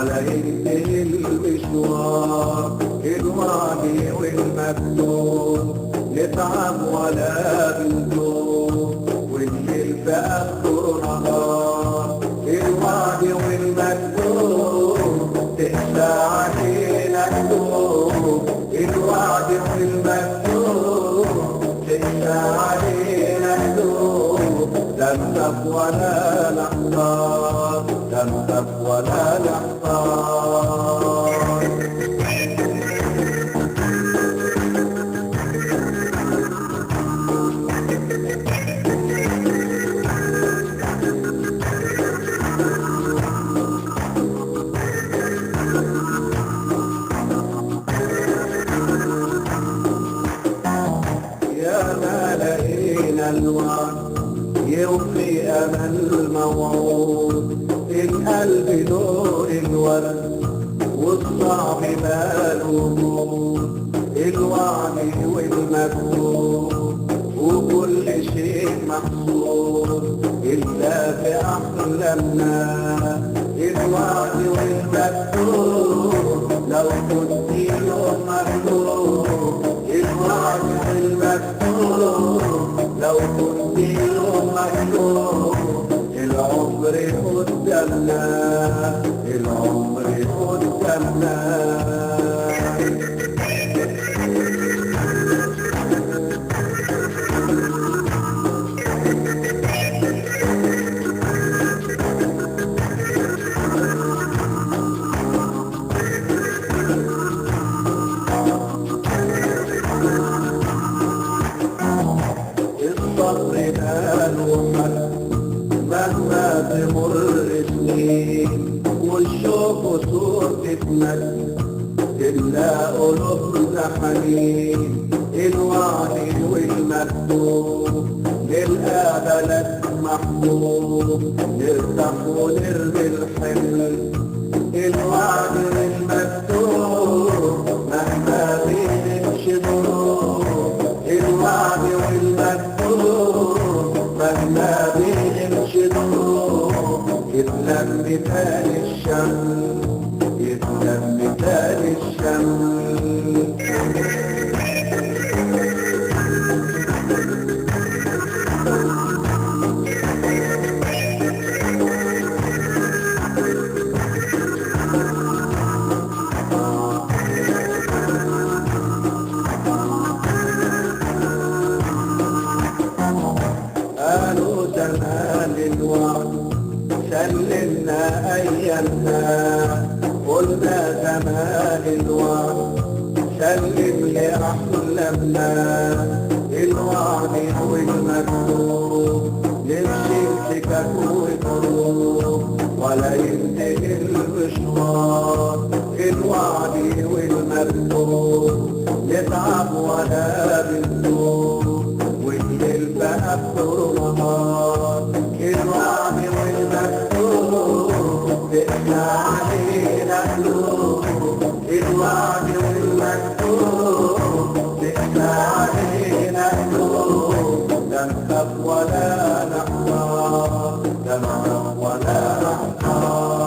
ولا ينتهي المشوار، الوعد والمكتوب نتعب ولا بنتوب، والليل في آخره نهار، الوعد والمكتوب تقسى علينا قلوب، الوعد والمكتوب تقسى علينا قلوب، لا نخاف ولا نحتار، لا نخاف ولا نحتار. يا ما لقينا الوعد يوفي أمل الموعود، القلب دور الورد والصعب ماله وجود، الوعد والمكتوب وكل شيء محسوب إلا في أحلامنا، الوعد والمكتوب لو كنت يوم مكتوب، الوعد والمكتوب لو كنت يوم مكتوب، العمر قدامنا، العمر قدامنا. الصبر ماله حل مهما تمر سنين، والشوق صوت تتمد إلا قلوبنا حنين، الوعد والمكتوب نلقى بلد محبوب، نرتاح ونرمي الحمل، الوعد والمكتوب مهما بنمشي ظروف، الوعد والمكتوب مهما بنمشي ظروف، يتلم تاني الشمل، يتلم تاني الشمل. قالوا زمان الوعد سلمنا أيامنا، قلنا زمان الوعد سلم لأحلامنا، الوعد والمكتوب نمشي سكك وطرق ولا ينتهي المشوار، الوعد والمكتوب نتعب ولا بنتوب، والليل بقى بنهار، الوعد والمكتوب تقسى علينا قلوب، الوعد والمكتوب تقسى علينا قلوب، لا نخاف ولا نحتار، لا نخاف ولا نحتار.